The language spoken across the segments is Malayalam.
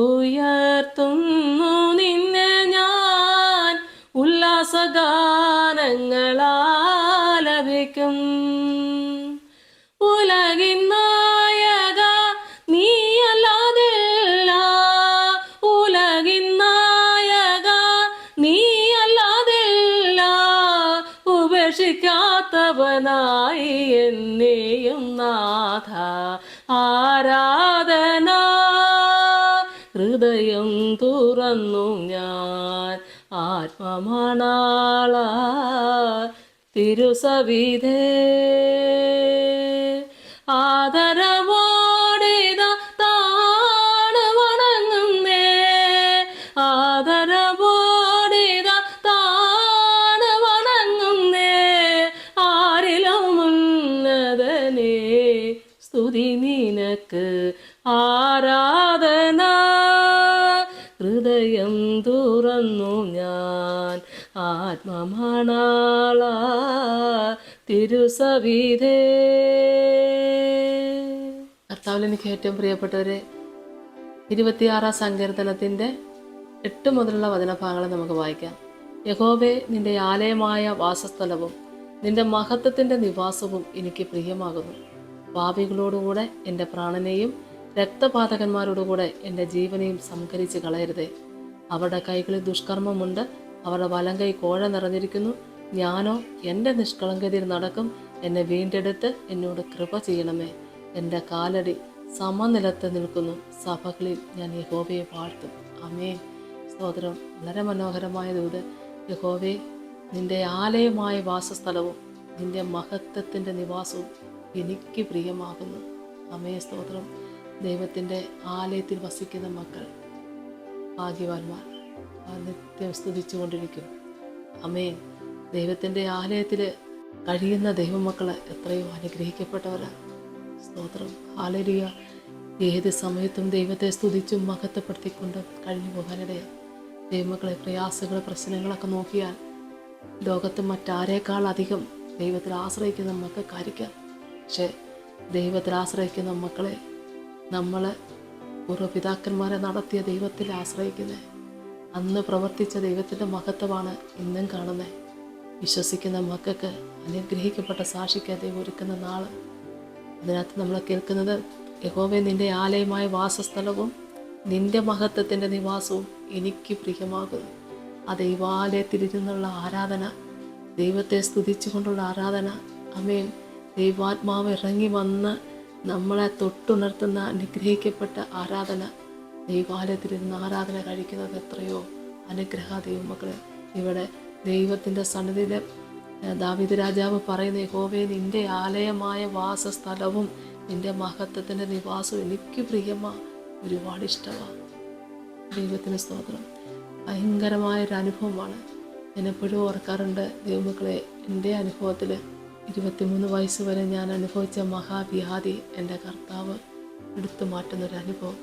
ഉയർത്തുന്നു നിന്നെ ഞാൻ, ഉല്ലാസഗാനങ്ങളാലപിക്കും. ഉലകിൻ നായക നീയല്ലാതില്ല, ഉലകിൻ നായക നീയല്ലാതില്ല, ഉപേക്ഷിക്കാത്തവനായി എന്നെയും നാഥ ആരാധന. ഹൃദയം തുറന്നു ഞാൻ ആത്മമണാള തിരുസവിധേ, ആദരവോടിത താണു വണങ്ങുന്നേ, ആദരവോടിത താണു വണങ്ങുന്നേ. ആരിലും ഉന്നതനേ സ്തുതി നിനക്ക്, ആരാധന. ഹൃദയം തുറന്നു ഞാൻ ആത്മമണാള തിരുസവിധേ. കർത്താവിൽ എനിക്ക് ഏറ്റവും പ്രിയപ്പെട്ടവരെ, 26 സങ്കീർത്തനത്തിൻ്റെ 8 മുതലുള്ള വചനഭാഗങ്ങൾ നമുക്ക് വായിക്കാം. യഹോവേ, നിന്റെ ആലയമായ വാസസ്ഥലവും നിന്റെ മഹത്വത്തിൻ്റെ നിവാസവും എനിക്ക് പ്രിയമാകുന്നു. പാപികളോടുകൂടെ എൻ്റെ പ്രാണനെയും രക്തപാതകന്മാരോടുകൂടെ എൻ്റെ ജീവനെയും സംഹരിച്ച് കളയരുതേ. അവരുടെ കൈകളിൽ ദുഷ്കർമ്മമുണ്ട്, അവരുടെ വലങ്കൈ കോഴ നിറഞ്ഞിരിക്കുന്നു. ഞാനോ എൻ്റെ നിഷ്കളങ്കതയിൽ നടക്കും. എന്നെ വീണ്ടെടുത്ത് എന്നോട് കൃപ ചെയ്യണമേ. എൻ്റെ കാലടി സമനിലത്ത് നിൽക്കുന്നു. സഭകളിൽ ഞാൻ യഹോവയെ വാഴ്ത്തും. ആമേൻ. സ്തോത്രം. വളരെ മനോഹരമായ ദൂത്. യഹോവേ, നിന്റെ ആലയമായ വാസസ്ഥലവും നിന്റെ മഹത്വത്തിൻ്റെ നിവാസവും എനിക്ക് പ്രിയമാകുന്നു. ആമേൻ. സ്തോത്രം. ദൈവത്തിൻ്റെ ആലയത്തിൽ വസിക്കുന്ന മക്കൾ ഭാഗ്യവാന്മാർ, നിത്യം സ്തുതിച്ചു കൊണ്ടിരിക്കും. ആമേൻ. ദൈവത്തിൻ്റെ ആലയത്തിൽ കഴിയുന്ന ദൈവമക്കൾ എത്രയോ അനുഗ്രഹിക്കപ്പെട്ടവരാണ്. സ്തോത്രം. ഹല്ലേലൂയ. ഏത് സമയത്തും ദൈവത്തെ സ്തുതിച്ചും മഹത്വപ്പെടുത്തിക്കൊണ്ടും കഴിഞ്ഞു പോകാനിടയാണ്. ദൈവമക്കളെ, പ്രയാസങ്ങൾ പ്രശ്നങ്ങളൊക്കെ നോക്കിയാൽ ലോകത്ത് മറ്റാരേക്കാൾ അധികം ദൈവത്തിൽ ആശ്രയിക്കുന്ന മക്കൾക്കായിരിക്കാം. പക്ഷേ ദൈവത്തിൽ ആശ്രയിക്കുന്ന മക്കളെ, നമ്മൾ പൂർവ്വപിതാക്കന്മാരെ നടത്തിയ ദൈവത്തിൽ ആശ്രയിക്കുന്നത്, അന്ന് പ്രവർത്തിച്ച ദൈവത്തിൻ്റെ മഹത്വമാണ് ഇന്നും കാണുന്നത്. വിശ്വസിക്കുന്ന മക്കൾക്ക് അനുഗ്രഹിക്കപ്പെട്ട സാക്ഷിക്ക് ദൈവം ഒരുക്കുന്ന നാൾ. അതിനകത്ത് നമ്മൾ കേൾക്കുന്നത്, യഹോവേ, നിന്റെ ആലയമായ വാസസ്ഥലവും നിന്റെ മഹത്വത്തിൻ്റെ നിവാസവും എനിക്ക് പ്രിയമാകുന്നു. ആ ദൈവാലയത്തിലിരുന്നുള്ള ആരാധന, ദൈവത്തെ സ്തുതിച്ചുകൊണ്ടുള്ള ആരാധന. ആമേൻ. ദൈവാത്മാവ് ഇറങ്ങി വന്ന് നമ്മളെ തൊട്ടുണർത്തുന്ന അനുഗ്രഹിക്കപ്പെട്ട ആരാധന. ദൈവാലയത്തിലിരുന്ന് ആരാധന കഴിക്കുന്നത് എത്രയോ അനുഗ്രഹ. ദൈവമക്കളെ, ഇവിടെ ദൈവത്തിൻ്റെ സന്നിധിയിൽ ദാവീദ് രാജാവ് പറയുന്ന, യഹോവേ, നിന്റെ ആലയമായ വാസസ്ഥലവും നിന്റെ മഹത്വത്തിൻ്റെ നിവാസവും എനിക്ക് പ്രിയമാണ്, ഒരുപാട് ഇഷ്ടമാണ്. ദൈവത്തിന് സ്തോത്രം. ഭയങ്കരമായൊരു അനുഭവമാണ്. ഞാൻ എപ്പോഴും ഓർക്കാറുണ്ട് ദൈവമക്കളെ, എൻ്റെ അനുഭവത്തിൽ 23 വയസ്സ് വരെ ഞാൻ അനുഭവിച്ച മഹാവ്യാധി എൻ്റെ കർത്താവ് എടുത്തു മാറ്റുന്നൊരു അനുഭവം.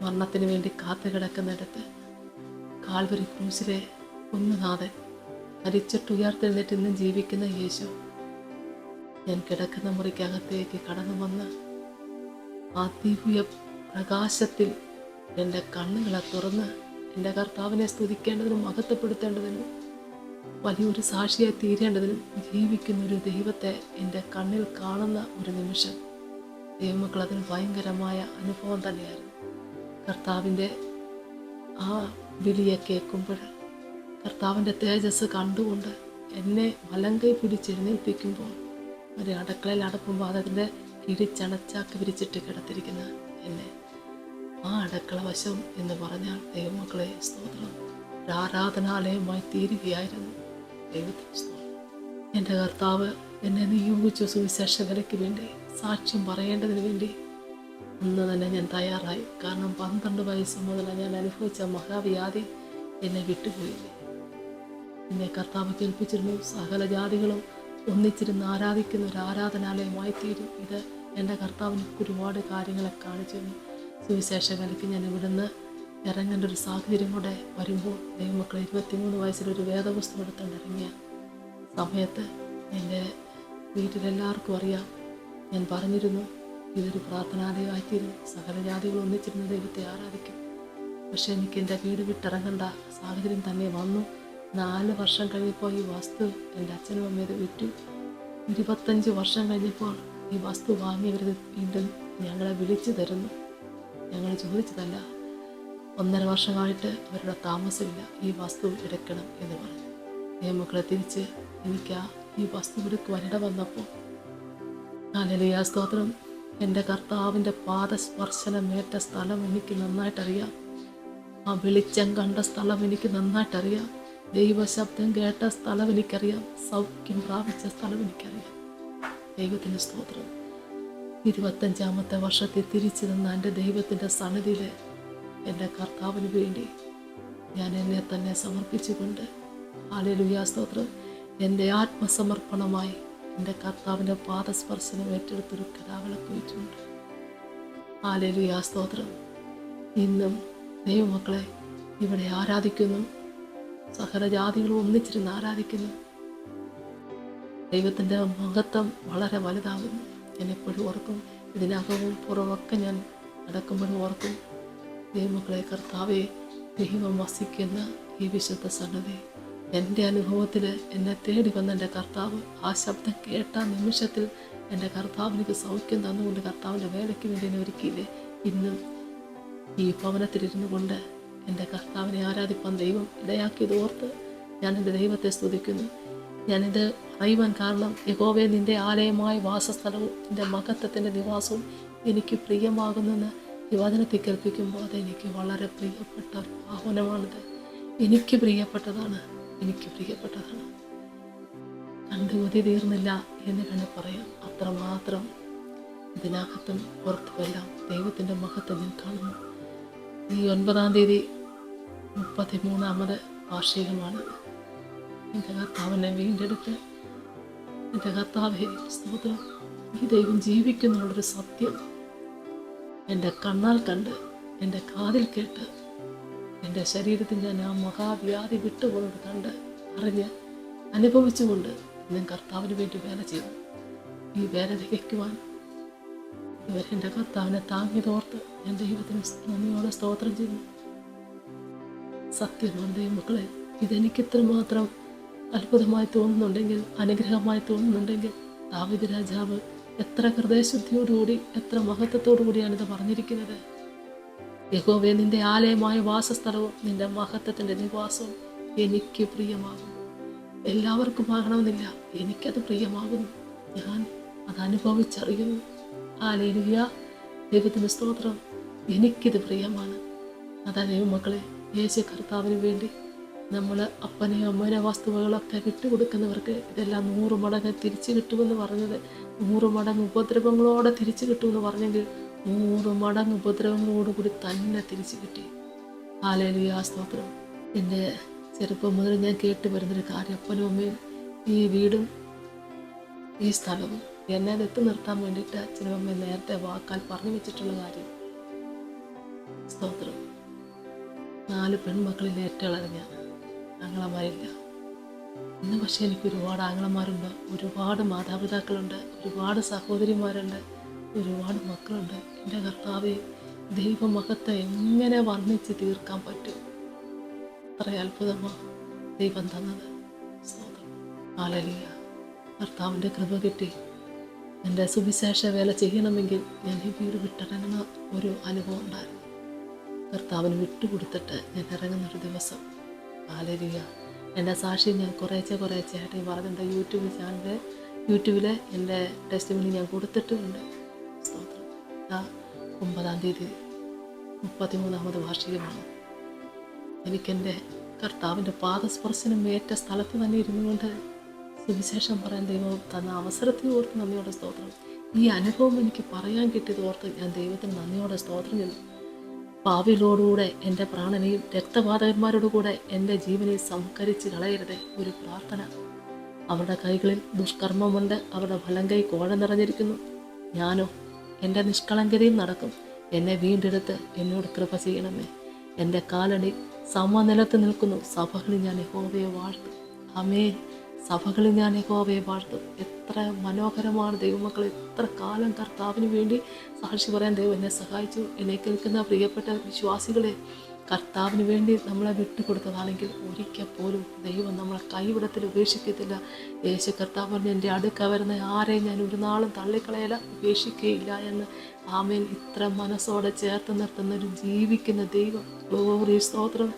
മരണത്തിന് വേണ്ടി കാത്തു കിടക്കുന്നിടത്ത് കാൽവരി ക്രൂശിലെ കുഞ്ഞുനാഥൻ മരിച്ചിട്ടുയർത്തെഴുന്നേറ്റ് ഇന്നും ജീവിക്കുന്ന യേശു ഞാൻ കിടക്കുന്ന മുറിക്കകത്തേക്ക് കടന്നു വന്ന് ആ ദിവ്യ പ്രകാശത്തിൽ എൻ്റെ കണ്ണുകളെ തുറന്ന് എൻ്റെ കർത്താവിനെ സ്തുതിക്കേണ്ടതിനും മഹത്വപ്പെടുത്തേണ്ടതിനും വലിയൊരു സാക്ഷിയായി തീരേണ്ടതിനും ജീവിക്കുന്നൊരു ദൈവത്തെ എൻ്റെ കണ്ണിൽ കാണുന്ന ഒരു നിമിഷം. ദൈവമക്കൾ, അതിന് ഭയങ്കരമായ അനുഭവം തന്നെയായിരുന്നു. കർത്താവിൻ്റെ ആ വിളിയെ കേൾക്കുമ്പോൾ, കർത്താവിൻ്റെ തേജസ് കണ്ടുകൊണ്ട് എന്നെ വലങ്കൈ പിടിച്ചെഴുന്നേൽപ്പിക്കുമ്പോൾ, ഒരു അടുക്കളയിൽ അടപ്പുമ്പോൾ അതിൻ്റെ കിഴിച്ചണച്ചാക്കി വിരിച്ചിട്ട് കിടത്തിരിക്കുന്ന എന്നെ, ആ അടുക്കള വശം എന്ന് പറഞ്ഞാൽ ദൈവമക്കളെ സ്തോത്രം, ഒരു ആരാധനാലയമായി തീരുകയായിരുന്നു. ദൈവത്തിന് സ്തോത്രം. എൻ്റെ കർത്താവ് എന്നെ നിയോഗിച്ച സുവിശേഷ വിലയ്ക്ക് വേണ്ടി സാക്ഷ്യം പറയേണ്ടതിന് വേണ്ടി അന്ന് തന്നെ ഞാൻ തയ്യാറായി. കാരണം 12 വയസ്സ് മുതൽ ഞാൻ അനുഭവിച്ച മഹാവ്യാധി എന്നെ വിട്ടുപോയില്ലേ. എന്നെ കർത്താവ് കേൾപ്പിച്ചിരുന്നു, സകല ജാതികളും ഒന്നിച്ചിരുന്ന് ആരാധിക്കുന്ന ഒരു ആരാധനാലയമായി തീരും. ഇത് എൻ്റെ കർത്താവിന് ഒരുപാട് കാര്യങ്ങളെ കാണിച്ചിരുന്നു. സുവിശേഷ വിലയ്ക്ക് ഞാൻ ഇവിടുന്ന് ഇറങ്ങേണ്ട ഒരു സാഹചര്യം കൂടെ വരുമ്പോൾ, ദൈവമക്കളെ, 23 വയസ്സിലൊരു വേദപുസ്തകം എടുത്തുകൊണ്ട് ഇറങ്ങിയ സമയത്ത് എൻ്റെ വീട്ടിലെല്ലാവർക്കും അറിയാം. ഞാൻ പറഞ്ഞിരുന്നു, ഇതൊരു പ്രാർത്ഥനാലയമായിത്തീരും. സകല ജാതികൾ ഒന്നിച്ചിരുന്ന ദൈവത്തെ ആരാധിക്കും. പക്ഷെ എനിക്ക് എൻ്റെ വീട് വിട്ടിറങ്ങേണ്ട സാഹചര്യം തന്നെ വന്നു. 4 വർഷം കഴിഞ്ഞപ്പോൾ ഈ വസ്തു എൻ്റെ അച്ഛനും അമ്മയും വിറ്റു. 25 വർഷം കഴിഞ്ഞപ്പോൾ ഈ വസ്തു വാങ്ങിയവർ വീണ്ടും ഞങ്ങളെ വിളിച്ചു തരുന്നു. ഞങ്ങൾ ചോദിച്ചതല്ല. 1.5 വർഷമായിട്ട് അവരുടെ താമസമില്ല. ഈ വസ്തു എടുക്കണം എന്ന് പറഞ്ഞു. മക്കളെ തിരിച്ച് എനിക്ക് ഈ വസ്തു എടുക്കുവാനിട വന്നപ്പോൾ ഹല്ലേലൂയ സ്തോത്രം, എൻ്റെ കർത്താവിൻ്റെ പാദസ്പർശനമേറ്റ സ്ഥലം എനിക്ക് നന്നായിട്ടറിയാം. ആ വെളിച്ചം കണ്ട സ്ഥലം എനിക്ക് നന്നായിട്ടറിയാം. ദൈവശബ്ദം കേട്ട സ്ഥലം എനിക്കറിയാം. സൗഖ്യം പ്രാപിച്ച സ്ഥലം എനിക്കറിയാം. ദൈവത്തിൻ്റെ സ്തോത്രം. 25ാമത്തെ വർഷത്തിൽ തിരിച്ചു നിന്ന എൻ്റെ ദൈവത്തിൻ്റെ സന്നിധിയിൽ എൻ്റെ കർത്താവിന് വേണ്ടി ഞാൻ എന്നെ തന്നെ സമർപ്പിച്ചുകൊണ്ട് ഹല്ലേലൂയ സ്തോത്രം, എൻ്റെ ആത്മസമർപ്പണമായി എൻ്റെ കർത്താവിൻ്റെ പാദസ്പർശനം ഏറ്റെടുത്തൊരു കരാവിളക്ക് വെച്ചുകൊണ്ട് ഹല്ലേലൂയ സ്തോത്രം. ഇന്നും ദൈവമക്കളെ ഇവിടെ ആരാധിക്കുന്നു. സകല ജാതികളും ഒന്നിച്ചിരുന്ന് ആരാധിക്കുന്നു. ദൈവത്തിൻ്റെ മഹത്വം വളരെ വലുതാകുന്നു. ഞാൻ എപ്പോഴും ഓർക്കും. ഇതിനകവും പുറമൊക്കെ ഞാൻ നടക്കുമ്പോഴും ഓർക്കും. ദൈവമക്കളെ, കർത്താവെ, ദൈവം വസിക്കുന്ന ഈ വിശുദ്ധ സന്നദ്ധി എൻ്റെ അനുഭവത്തിൽ എന്നെ തേടി വന്ന എൻ്റെ കർത്താവ്, ആ ശബ്ദം കേട്ട നിമിഷത്തിൽ എൻ്റെ കർത്താവ് എനിക്ക് സൗഖ്യം തന്നുകൊണ്ട് കർത്താവിൻ്റെ വേലയ്ക്ക് വേണ്ടി എന്നെ ഒരുക്കിയില്ലേ. ഇന്നും ഈ ഭവനത്തിലിരുന്നു കൊണ്ട് എൻ്റെ കർത്താവിനെ ആരാധിപ്പാൻ ദൈവം ഇടയാക്കിയത് ഓർത്ത് ഞാൻ എൻ്റെ ദൈവത്തെ സ്തുതിക്കുന്നു. ഞാനിത് പറയുവാൻ കാരണം, യഹോവേ, നിൻ്റെ ആലയമായ വാസസ്ഥലവും നിൻ്റെ മഹത്വത്തിൻ്റെ നിവാസവും എനിക്ക് പ്രിയമാകുന്നെന്ന് ഈ വചനത്തിൽ കേൾപ്പിക്കുമ്പോൾ അതെനിക്ക് വളരെ പ്രിയപ്പെട്ട ഒരു ആഹ്വാനമാണിത്. എനിക്ക് പ്രിയപ്പെട്ടതാണ്. കണ്ടുമതി തീർന്നില്ല എന്ന് വേണേൽ പറയാം. അത്രമാത്രം ഇതിനകത്തും പുറത്തുമെല്ലാം ദൈവത്തിൻ്റെ മഹത്വം ഞാൻ കാണുന്നു. ഈ 9-ാം തീയതി 33ാമത് വാർഷികമാണ്. എൻ്റെ കർത്താവിനെ വീണ്ടെടുത്ത്, എൻ്റെ കർത്താവേ സ്തോത്രം, ഈ ദൈവം ജീവിക്കുന്നുള്ളൊരു സത്യം എൻ്റെ കണ്ണാൽ കണ്ട്, എൻ്റെ കാതിൽ കേട്ട്, എൻ്റെ ശരീരത്തിൽ ഞാൻ ആ മഹാവ്യാധി വിട്ടുപോയത് കണ്ട് അറിഞ്ഞ് അനുഭവിച്ചുകൊണ്ട് ഞാൻ കർത്താവിന് വേണ്ടി വേല ചെയ്തു. ഈ വേല തികയ്ക്കുവാൻ ഇവരെൻ്റെ കർത്താവിനെ താങ്ങിയതോർത്ത് ഞാൻ ദൈവത്തിന് നന്ദിയോടെ സ്തോത്രം ചെയ്യുന്നു. സത്യമാണ് ദൈവമക്കളെ, ഇതെനിക്ക് ഇത്രമാത്രം അത്ഭുതമായി തോന്നുന്നുണ്ടെങ്കിൽ, അനുഗ്രഹമായി തോന്നുന്നുണ്ടെങ്കിൽ, ദാവീദ് രാജാവ് എത്ര ഹൃദയശുദ്ധിയോടുകൂടി, എത്ര മഹത്വത്തോടുകൂടിയാണിത് പറഞ്ഞിരിക്കുന്നത്. യഹോവേ, നിന്റെ ആലയമായ വാസസ്ഥലവും നിന്റെ മഹത്വത്തിൻ്റെ നിവാസവും എനിക്ക് പ്രിയമാകുന്നു. എല്ലാവർക്കും ആകണമെന്നില്ല, എനിക്കത് പ്രിയമാകുന്നു. ഞാൻ അത് അനുഭവിച്ചറിയുന്നു. ഹല്ലേലൂയ, ദൈവത്തിൻ്റെ സ്തോത്രം. എനിക്കിത് പ്രിയമാണ്. അതാ ദൈവമക്കളെ, യേശു കർത്താവിന് വേണ്ടി നമ്മൾ അപ്പനെയോ അമ്മേനോ വസ്തുവകളൊക്കെ വിട്ടുകൊടുക്കുന്നവർക്ക് ഇതെല്ലാം 100 മടങ്ങ് തിരിച്ചു കിട്ടുമെന്ന് പറഞ്ഞത്, 100 മടങ്ങ് ഉപദ്രവങ്ങളോടെ തിരിച്ചു കിട്ടുമെന്ന് പറഞ്ഞെങ്കിൽ 100 മടങ്ങ് ഉപദ്രവങ്ങളോടുകൂടി തന്നെ തിരിച്ചു കിട്ടി. ഹല്ലേലൂയ സ്തോത്രം. എൻ്റെ ചെറുപ്പം മുതൽ ഞാൻ കേട്ട് വരുന്നൊരു കാര്യം, അപ്പനും അമ്മയും ഈ വീടും ഈ സ്ഥലവും എന്നെ എത്തി നിർത്താൻ വേണ്ടിയിട്ട് അച്ഛനും അമ്മയും നേരത്തെ വാക്കാൽ പറഞ്ഞു വെച്ചിട്ടുള്ള കാര്യം. സ്തോത്രം. 4 പെൺമക്കളിൽ ഏറ്റവും ഇളഞ്ഞ ആങ്ങളമാരില്ല. ഇന്ന് പക്ഷേ എനിക്ക് ഒരുപാട് ആങ്ങളമാരുണ്ട്, ഒരുപാട് മാതാപിതാക്കളുണ്ട്, ഒരുപാട് സഹോദരിമാരുണ്ട്, ഒരുപാട് മക്കളുണ്ട്. എൻ്റെ കർത്താവെ, ദൈവമഹത്വം എങ്ങനെ വർണ്ണിച്ച് തീർക്കാൻ പറ്റും? അത്ര അത്ഭുതമാണ് ദൈവം തന്നത്. സ്തോത്രം. ഹല്ലേലൂയ. കർത്താവിൻ്റെ കൃപ കിട്ടി. എൻ്റെ സുവിശേഷ വേല ചെയ്യണമെങ്കിൽ ഞാൻ ഈ വീട് വിട്ടിറങ്ങുന്ന ഒരു അനുഭവം ഉണ്ടായിരുന്നു. കർത്താവിന് വിട്ടുകൊടുത്തിട്ട് ഞാൻ ഇറങ്ങുന്നൊരു ദിവസം. ഹല്ലേലൂയ. എൻ്റെ സാക്ഷി ഞാൻ കുറേശ്ശെ ആയിട്ട് പറഞ്ഞിട്ടുണ്ട്. യൂട്യൂബിൽ എൻ്റെ ടെസ്റ്റിമണി ഞാൻ കൊടുത്തിട്ടുമുണ്ട്. സ്തോത്രം. 9-ാം തീയതി 33ാമത് വാർഷികമാണ്. എനിക്കെൻ്റെ കർത്താവിൻ്റെ പാദസ്പർശനം ഏറ്റ സ്ഥലത്ത് തന്നെ ഇരുന്നു കൊണ്ട് സുവിശേഷം പറയാൻ ദൈവം തന്ന അവസരത്തിൽ ഓർത്ത് നന്ദിയോടെ സ്തോത്രം. ഈ അനുഭവം എനിക്ക് പറയാൻ കിട്ടിയത് ഓർത്ത് ഞാൻ ദൈവത്തിന് നന്ദിയോടെ സ്തോത്രം ചെയ്യുന്നു. പാപികളോടുകൂടെ എൻ്റെ പ്രാണനെയും രക്തപാതകന്മാരോടുകൂടെ എൻ്റെ ജീവനെ സംസ്കരിച്ച് കളയരുതേ ഒരു പ്രാർത്ഥന. അവരുടെ കൈകളിൽ ദുഷ്കർമ്മമുണ്ട്, അവരുടെ വലങ്കൈ കോഴ നിറഞ്ഞിരിക്കുന്നു. ഞാനോ എൻ്റെ നിഷ്കളങ്കതയും നടക്കും. എന്നെ വീണ്ടെടുത്ത് എന്നോട് കൃപ ചെയ്യണമേ. എൻ്റെ കാലടി സമനിലത്ത് നിൽക്കുന്നു. സഭകളിൽ ഞാൻ യഹോവയെ വാഴ്ത്തും. ആമേൻ. സഭകളിൽ ഞാൻ യഹോവയെ വാഴ്ത്തും. എത്ര മനോഹരമാണ് ദൈവമക്കൾ. എത്ര കാലം കർത്താവിന് വേണ്ടി സാക്ഷി പറയാൻ ദൈവം എന്നെ സഹായിച്ചു. എന്നെ കേൾക്കുന്ന പ്രിയപ്പെട്ട വിശ്വാസികളെ, കർത്താവിന് വേണ്ടി നമ്മളെ വിട്ടുകൊടുത്തതാണെങ്കിൽ ഒരിക്കൽ പോലും ദൈവം നമ്മളെ കൈവിടത്തിൽ ഉപേക്ഷിക്കത്തില്ല. യേശു കർത്താവ് പറഞ്ഞ്, എൻ്റെ അടുക്ക വരുന്ന ആരെയും ഞാൻ ഒരു നാളും തള്ളിക്കളയില്ല, ഉപേക്ഷിക്കുകയില്ല എന്ന്. ആമേൻ. ഇത്ര മനസ്സോടെ ചേർത്ത് നിർത്തുന്ന ഒരു ജീവിക്കുന്ന ദൈവം. ഗ്ലോറി, സ്തോത്രം.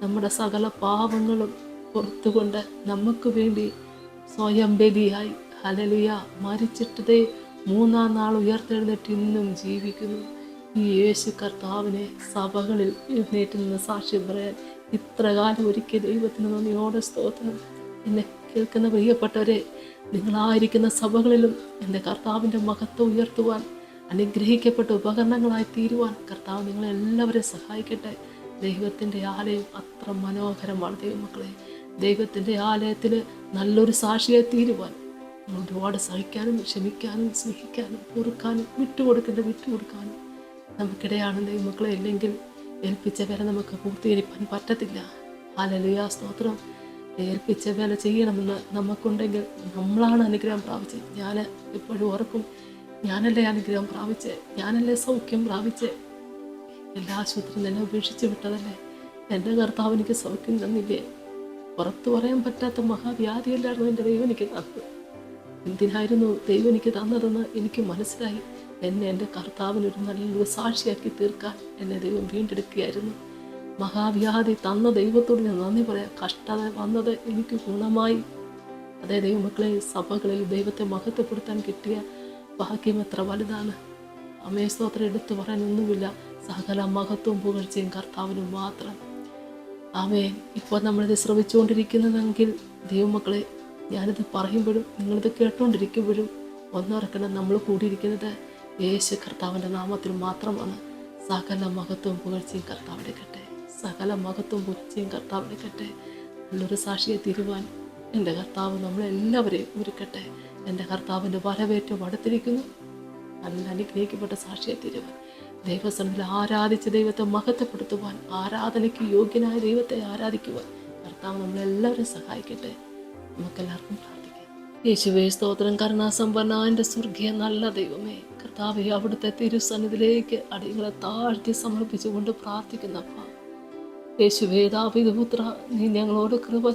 നമ്മുടെ സകല പാപങ്ങളും പുറത്തുകൊണ്ട് നമുക്ക് വേണ്ടി സ്വയം ബലിയായി, ഹല്ലേലൂയ, മരിച്ചിട്ടതേ 3-ാം നാൾ ഉയർത്തെഴുന്നേറ്റ് ഇന്നും ജീവിക്കുന്നു. ഈ യേശു കർത്താവിനെ സഭകളിൽ എഴുന്നേറ്റ് നിന്ന് സാക്ഷ്യം പറയാൻ ഇത്രകാലം ഒരുക്കിയ ദൈവത്തിന് നന്ദിയോടെ സ്തോത്രം. എന്നെ കേൾക്കുന്ന പ്രിയപ്പെട്ടവരെ, നിങ്ങളായിരിക്കുന്ന സഭകളിലും എൻ്റെ കർത്താവിൻ്റെ മഹത്വം ഉയർത്തുവാൻ, അനുഗ്രഹിക്കപ്പെട്ട ഉപകരണങ്ങളായി തീരുവാൻ കർത്താവ് നിങ്ങളെല്ലാവരെയും സഹായിക്കട്ടെ. ദൈവത്തിൻ്റെ ആലയം അത്ര മനോഹരമാണ് ദൈവമക്കളെ. ദൈവത്തിൻ്റെ ആലയത്തിൽ നല്ലൊരു സാക്ഷിയായി തീരുവാൻ ഒരുപാട് സഹിക്കാനും ക്ഷമിക്കാനും സ്നേഹിക്കാനും പൊറുക്കാനും വിട്ടുകൊടുക്കാനും നമുക്കിടയാണ് ദൈവമക്കളെ. ഇല്ലെങ്കിൽ ഏൽപ്പിച്ച വില നമുക്ക് പൂർത്തീകരിക്കാൻ പറ്റത്തില്ല. ഹല്ലേലൂയ, സ്തോത്രം. ഏൽപ്പിച്ച വില ചെയ്യണമെന്ന് നമുക്കുണ്ടെങ്കിൽ നമ്മളാണ് അനുഗ്രഹം പ്രാപിച്ചത്. ഞാൻ എപ്പോഴും ഓർക്കും, ഞാനല്ലേ അനുഗ്രഹം പ്രാപിച്ചേ, ഞാനല്ലേ സൗഖ്യം പ്രാപിച്ചേ. എല്ലാ ആശുപത്രിയും എന്നെ ഉപേക്ഷിച്ച് വിട്ടതല്ലേ, എൻ്റെ കർത്താവ് എനിക്ക് സൗഖ്യം തന്നില്ലേ. പുറത്തു പറയാൻ പറ്റാത്ത മഹാവ്യാധിയല്ലായിരുന്നു എൻ്റെ ദൈവം എനിക്ക് തന്നത്. എന്തിനായിരുന്നു ദൈവം എനിക്ക് തന്നതെന്ന് എനിക്ക് മനസ്സിലായി. എന്നെ എൻ്റെ കർത്താവിനൊരു നല്ലൊരു സാക്ഷിയാക്കി തീർക്കാൻ എന്നെ ദൈവം വീണ്ടെടുക്കുകയായിരുന്നു. മഹാവ്യാധി തന്ന ദൈവത്തോട് ഞാൻ നന്ദി പറയാം. കഷ്ടത വന്നത് എനിക്ക് ഗുണമായി. അതേ ദൈവമക്കളെ, സഭകളിൽ ദൈവത്തെ മഹത്വപ്പെടുത്താൻ കിട്ടിയ ഭാഗ്യം എത്ര വലുതാണ്. അമേസ്തോത്രം എടുത്തു പറയാനൊന്നുമില്ല. സകല മഹത്വവും പുകഴ്ചയും കർത്താവിന് മാത്രം. ആമേൻ. ഇപ്പോൾ നമ്മളിത് ശ്രമിച്ചുകൊണ്ടിരിക്കുന്നതെങ്കിൽ ദൈവമക്കളെ, ഞാനിത് പറയുമ്പോഴും നിങ്ങളിത് കേട്ടുകൊണ്ടിരിക്കുമ്പോഴും ഒന്നോർക്കണം, നമ്മൾ കൂടിയിരിക്കുന്നത് യേശു കർത്താവിൻ്റെ നാമത്തിൽ മാത്രമാണ്. സകല മഹത്വവും പുകഴ്ചയും കർത്താവിനെടുക്കട്ടെ. സകല മഹത്വവും പുകഴ്ചയും കർത്താവിനെടുക്കട്ടെ. നല്ലൊരു സാക്ഷിയെ തീരുവാൻ എൻ്റെ കർത്താവ് നമ്മളെല്ലാവരെയും ഒരുക്കട്ടെ. എൻ്റെ കർത്താവിൻ്റെ വരവേറ്റവും അടുത്തിരിക്കുന്നു. നല്ല അനുഗ്രഹിക്കപ്പെട്ട സാക്ഷിയെ തീരുവാൻ, ദൈവസന്നിധിയിൽ ആരാധിച്ച് ദൈവത്തെ മഹത്വപ്പെടുത്തുവാൻ, ആരാധനയ്ക്ക് യോഗ്യനായ ദൈവത്തെ ആരാധിക്കുവാൻ കർത്താവ് നമ്മളെല്ലാവരും സഹായിക്കട്ടെ. നമുക്കെല്ലാവർക്കും പ്രാർത്ഥിക്കാം. യേശുവേ, സ്തോത്രം. കരുണാസമ്പന്ന എൻ്റെ സ്വർഗീയ നല്ല ദൈവമേ, കർത്താവെ, അവിടുത്തെ തിരുസന്നിധിയിലേക്ക് അടികളെ താഴ്ത്തി സമർപ്പിച്ചുകൊണ്ട് പ്രാർത്ഥിക്കുന്നപ്പ, യേശുവേ, ദാവീദ് പുത്ര, നീ ഞങ്ങളോട് കൃപ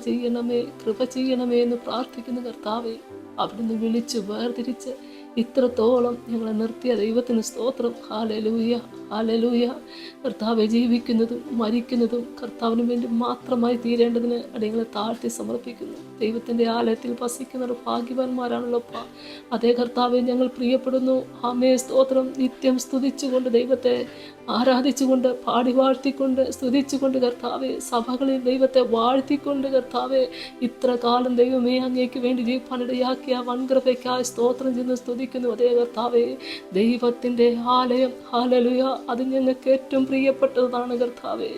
ചെയ്യണമേ എന്ന് പ്രാർത്ഥിക്കുന്ന കർത്താവെ, അവിടുന്ന് വിളിച്ച് വേർതിരിച്ച് ഇത്രത്തോളം ഞങ്ങളെ നിർത്തിയ ദൈവത്തിന് സ്തോത്രം. Hallelujah, hallelujah. കർത്താവെ, ജീവിക്കുന്നതും മരിക്കുന്നതും കർത്താവിന് വേണ്ടി മാത്രമായി തീരേണ്ടതിന് അടിയങ്ങളെ താഴ്ത്തി സമർപ്പിക്കുന്നു. ദൈവത്തിൻ്റെ ആലയത്തിൽ വസിക്കുന്നവർ ഭാഗ്യവാന്മാരാണല്ലോപ്പ. അതേ കർത്താവെ, ഞങ്ങൾ പ്രിയപ്പെടുന്നു. ആമേ, സ്തോത്രം. നിത്യം സ്തുതിച്ചുകൊണ്ട് ദൈവത്തെ ആരാധിച്ചുകൊണ്ട് പാടി വാഴ്ത്തിക്കൊണ്ട് സ്തുതിച്ചുകൊണ്ട് കർത്താവെ, സഭകളിൽ ദൈവത്തെ വാഴ്ത്തിക്കൊണ്ട് കർത്താവെ, ഇത്ര കാലം ദൈവമേ അങ്ങേക്ക് വേണ്ടി ജീവിപ്പാനിടയാക്കിയ വൻകൃപയ്ക്കായി സ്തോത്രം ചെന്ന് സ്തുതിക്കുന്നു. അതേ കർത്താവെ, ദൈവത്തിൻ്റെ ആലയം, ഹല്ലേലൂയ, അത് ഞങ്ങൾക്ക് ഏറ്റവും പ്രിയപ്പെട്ടതാണ് കർത്താവെ.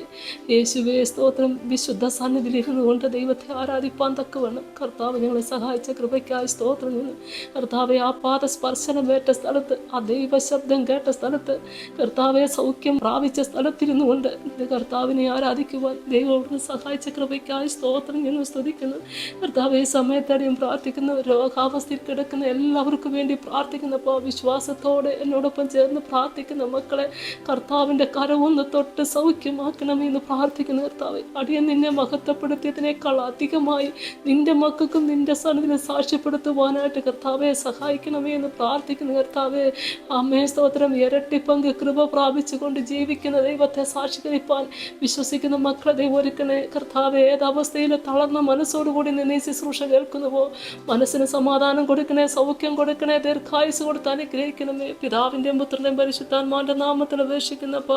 യേശുവേ, സ്തോത്രം. വിശുദ്ധ സന്നിധിയിലിരുന്നു കൊണ്ട് ദൈവത്തെ ആരാധിപ്പാൻ തക്കവണ്ണം കർത്താവ് ഞങ്ങളെ സഹായിച്ച കൃപയ്ക്കായി സ്തോത്രം ചെന്ന് കർത്താവെ, ആ പാദ സ്പർശനമേറ്റ സ്ഥലത്ത്, ആ ദൈവ ശബ്ദം കേട്ട സ്ഥലത്ത് കർത്താവെ, സൗഖ്യം പ്രാപിച്ച സ്ഥലത്തിരുന്നു കൊണ്ട് കർത്താവിനെ ആരാധിക്കുവാൻ ദൈവം സഹായിച്ച കൃപയ്ക്കായി സ്തോത്രം ഞങ്ങൾ സ്തുതിക്കുന്നു. കർത്താവെ, സമയത്തടിയും പ്രാർത്ഥിക്കുന്ന, രോഗാവസ്ഥയിൽ കിടക്കുന്ന എല്ലാവർക്കും വേണ്ടി പ്രാർത്ഥിക്കുന്നപ്പോൾ വിശ്വാസത്തോടെ എന്നോടൊപ്പം ചേർന്ന് പ്രാർത്ഥിക്കുന്ന മക്കളെ കർത്താവിൻ്റെ കരവൊന്ന് തൊട്ട് സൗഖ്യമാക്കണമേ എന്ന് പ്രാർത്ഥിക്കുന്ന കർത്താവെ, അടിയൻ നിന്നെ മഹത്വപ്പെടുത്തിയതിനേക്കാൾ അധികമായി നിന്റെ മക്കൾക്കും നിന്റെ സന്നിധിയിൽ സാക്ഷ്യപ്പെടുത്തുവാനായിട്ട് കർത്താവെ സഹായിക്കണമേ എന്ന് പ്രാർത്ഥിക്കുന്ന കർത്താവെ, ആമേ, സ്തോത്രം. ഇരട്ടി പങ്ക് കൃപ പ്രാപിച്ചുകൊണ്ട് ജീവിക്കുന്ന ദൈവത്തെ സാക്ഷീകരിപ്പാൻ വിശ്വസിക്കുന്ന മക്കളെ ദൈവം ഒരുക്കണേ കർത്താവെ. ഏതവസ്ഥയിൽ തളർന്ന മനസ്സോടുകൂടി നിന്നെ ശുശ്രൂഷ കേൾക്കുന്നുവോ, മനസ്സിന് സമാധാനം കൊടുക്കണേ, സൗഖ്യം കൊടുക്കണേ, ദീർഘായുസ് കൊടുത്ത് അനുഗ്രഹിക്കണമേ. പിതാവിൻ്റെയും പുത്രൻ്റെയും പരിശുദ്ധാത്മാവിൻ്റെ നാമത്തിൽ അപേക്ഷിക്കുന്നപ്പ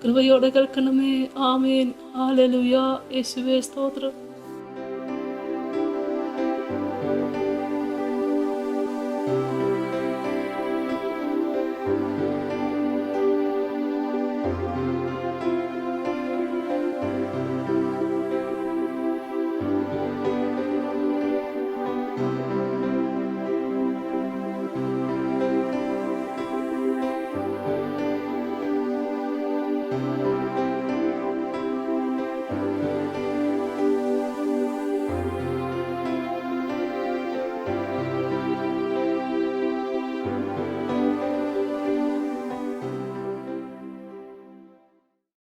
കൃപയോടെ കേൾക്കണമേ. ആമേൻ. ഹല്ലേലൂയ. യേശുവേ, സ്തോത്രം.